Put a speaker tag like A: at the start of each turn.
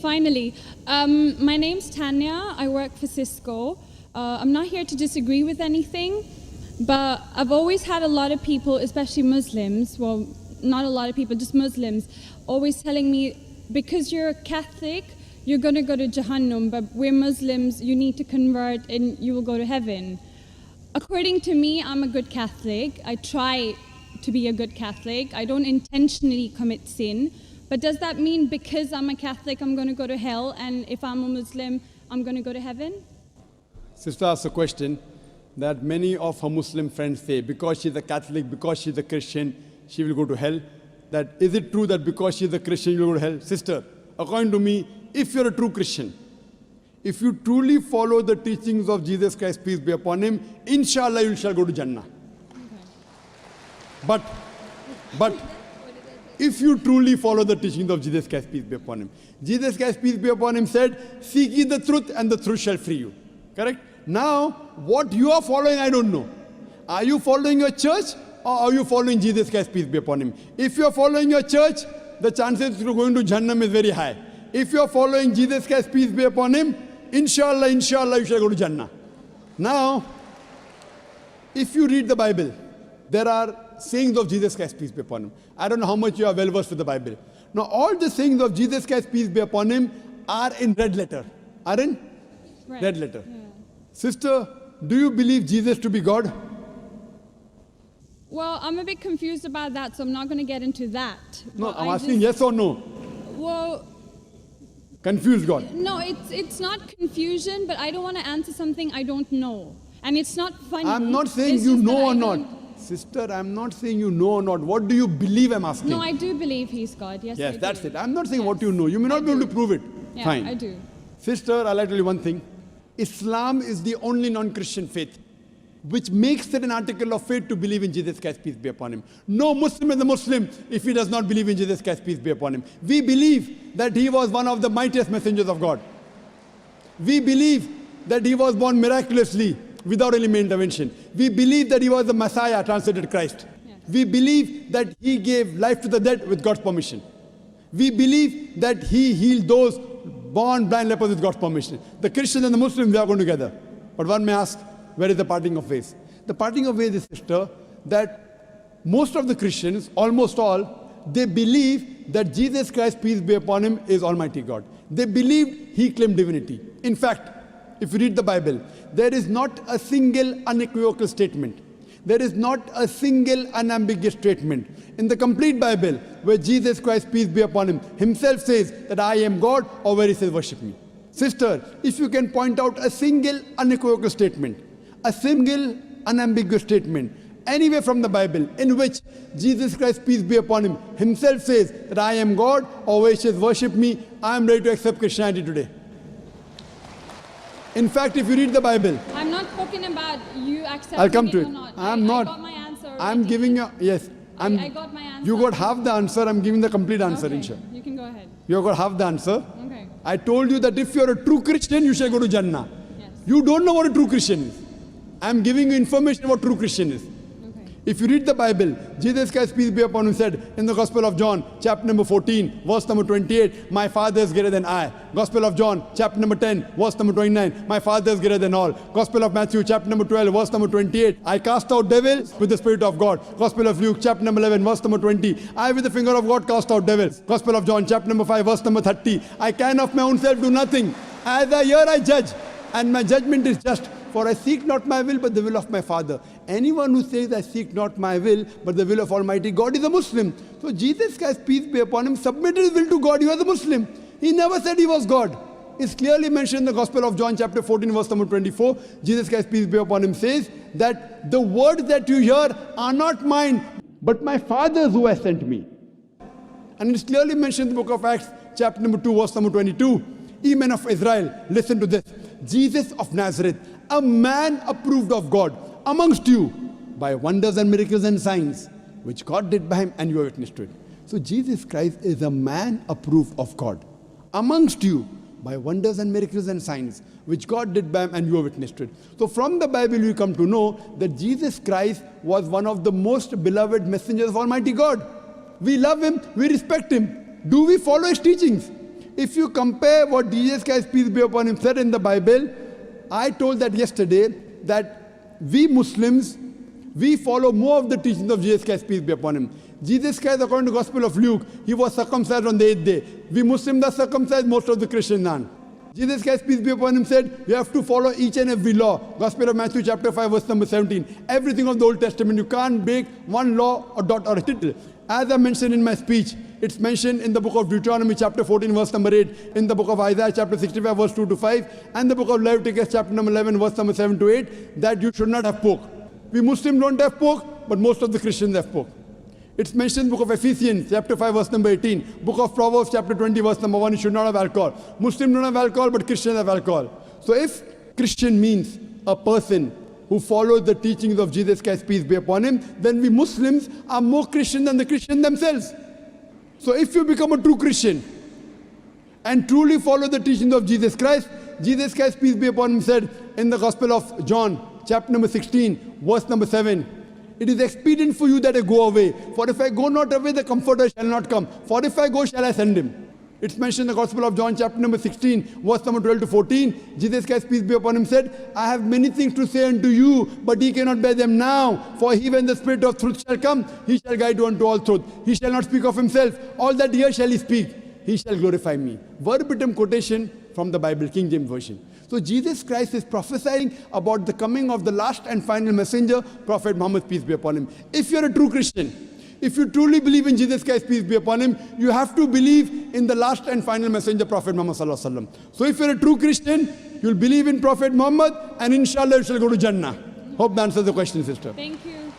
A: Finally. My name's Tanya. I work for Cisco. I'm not here to disagree with anything, but I've always had a lot of people, especially Muslims, well, not a lot of people, just Muslims, always telling me, because you're a Catholic, you're going to go to Jahannam, but we're Muslims, you need to convert and you will go to heaven. According to me, I'm a good Catholic. I try to be a good Catholic. I don't intentionally commit sin. But does that mean because I'm a Catholic, I'm going to go to hell, and if I'm a Muslim, I'm going to go to heaven?
B: Sister asked a question that many of her Muslim friends say, because she's a Catholic, because she's a Christian, she will go to hell. That is it true that because she's a Christian, you will go to hell? Sister, according to me, if you're a true Christian, if you truly follow the teachings of Jesus Christ, peace be upon him, inshallah you shall go to Jannah. Okay. But if you truly follow the teachings of Jesus Christ, peace be upon him, Jesus Christ, peace be upon him, said, seek ye the truth and the truth shall free you. Correct? Now, what you are following, I don't know. Are you following your church or are you following Jesus Christ, peace be upon him? If you are following your church, the chances of going to Jahannam is very high. If you are following Jesus Christ, peace be upon him, inshallah, you shall go to Jannah. Now, if you read the Bible, there are sayings of Jesus Christ, peace be upon him. I don't know how much you are well versed with the Bible. Now, all the sayings of Jesus Christ, peace be upon him, are in red letter. Are in red letter. Yeah. Sister, do you believe Jesus to be God?
A: Well, I'm a bit confused about that, so I'm not going to get into that.
B: No, I'm asking yes or no.
A: Well,
B: confused God.
A: No, it's not confusion, but I don't want to answer something I don't know. And it's not funny.
B: I'm not saying you know or not. Sister, I'm not saying you know or not. What do you believe, I'm asking?
A: No, I do believe he's God. Yes,
B: yes, that's it. I'm not saying what you know. You may not be able to prove it.
A: Yeah,
B: fine.
A: I do.
B: Sister, I'll tell you one thing. Islam is the only non-Christian faith which makes it an article of faith to believe in Jesus Christ, peace be upon him. No Muslim is a Muslim if he does not believe in Jesus Christ, peace be upon him. We believe that he was one of the mightiest messengers of God. We believe that he was born miraculously without any intervention. We believe that he was the Messiah, translated Christ. Yes. We believe that he gave life to the dead with God's permission. We believe that he healed those born blind lepers with God's permission. The Christians and the Muslims, they are going together. But one may ask, where is the parting of ways? The parting of ways is, sister, that most of the Christians, almost all, they believe that Jesus Christ, peace be upon him, is Almighty God. They believed he claimed divinity. In fact, if you read the Bible, there is not a single unequivocal statement. There is not a single unambiguous statement in the complete Bible where Jesus Christ, peace be upon him, himself says that I am God, or where he says worship me. Sister, if you can point out a single unequivocal statement, a single unambiguous statement, anywhere from the Bible in which Jesus Christ, peace be upon him, himself says that I am God, or where he says worship me, I am ready to accept Christianity today. In fact, if you read the Bible,
A: I'm not talking about you accepting
B: I'll come to it.
A: Or not.
B: I'm not.
A: I got my answer already.
B: I'm giving you, yes.
A: I got my answer.
B: You got half the answer, I'm giving the complete answer,
A: okay.
B: inshallah.
A: You can go ahead.
B: You got half the answer.
A: Okay.
B: I told you that if you're a true Christian, you shall go to Jannah.
A: Yes.
B: You don't know what a true Christian is. I'm giving you information about true Christian is. If you read the Bible, Jesus Christ, peace be upon him, said in the Gospel of John, chapter number 14, verse number 28, my Father is greater than I. Gospel of John, chapter number 10, verse number 29, my Father is greater than all. Gospel of Matthew, chapter number 12, verse number 28, I cast out devils with the Spirit of God. Gospel of Luke, chapter number 11, verse number 20, I with the finger of God cast out devils. Gospel of John, chapter number 5, verse number 30, I can of my own self do nothing. As I hear, I judge, and my judgment is just. For I seek not my will, but the will of my Father. Anyone who says, I seek not my will, but the will of Almighty God is a Muslim. So Jesus Christ, peace be upon him, submitted his will to God. He was a Muslim. He never said he was God. It's clearly mentioned in the Gospel of John, chapter 14, verse number 24. Jesus Christ, peace be upon him, says that the words that you hear are not mine, but my Father's who has sent me. And it's clearly mentioned in the book of Acts, chapter number 2, verse number 22. Ye men of Israel, listen to this. Jesus of Nazareth, a man approved of God amongst you by wonders and miracles and signs, which God did by him, and you are witness to it. So Jesus Christ is a man approved of God amongst you by wonders and miracles and signs, which God did by him, and you are witness to it. So from the Bible you come to know that Jesus Christ was one of the most beloved messengers of Almighty God. We love him, we respect him. Do we follow his teachings? If you compare what Jesus Christ, peace be upon him, said in the Bible, I told that yesterday, that we Muslims, we follow more of the teachings of Jesus Christ, peace be upon him. Jesus Christ, according to the Gospel of Luke, he was circumcised on the 8th day. We Muslims are circumcised, most of the Christians aren't. Jesus Christ, peace be upon him, said, you have to follow each and every law. Gospel of Matthew chapter 5, verse number 17. Everything of the Old Testament, you can't break one law or dot or a tittle. As I mentioned in my speech, it's mentioned in the book of Deuteronomy chapter 14, verse number 8, in the book of Isaiah chapter 65, verse 2 to 5, and the book of Leviticus chapter number 11, verse number 7 to 8, that you should not have pork. We Muslims don't have pork, but most of the Christians have pork. It's mentioned in the book of Ephesians, chapter 5, verse number 18. Book of Proverbs, chapter 20, verse number 1, you should not have alcohol. Muslims don't have alcohol, but Christians have alcohol. So if Christian means a person who follows the teachings of Jesus Christ, peace be upon him, then we Muslims are more Christian than the Christians themselves. So if you become a true Christian and truly follow the teachings of Jesus Christ, peace be upon him, said in the Gospel of John, chapter number 16, verse number 7, it is expedient for you that I go away. For if I go not away, the Comforter shall not come. For if I go, shall I send him? It's mentioned in the Gospel of John, chapter number 16, verse number 12 to 14. Jesus Christ, peace be upon him, said, I have many things to say unto you, but ye cannot bear them now. For he, when the Spirit of truth shall come, he shall guide you unto all truth. He shall not speak of himself. All that here shall he speak. He shall glorify me. Verbatim quotation from the Bible, King James Version. So Jesus Christ is prophesying about the coming of the last and final messenger, Prophet Muhammad, peace be upon him. If you're a true Christian, if you truly believe in Jesus Christ, peace be upon him, you have to believe in the last and final messenger, Prophet Muhammad sallallahu alaihi wasallam. So if you're a true Christian, you'll believe in Prophet Muhammad, and inshallah you shall go to Jannah. Hope that answers the question, sister.
A: Thank you.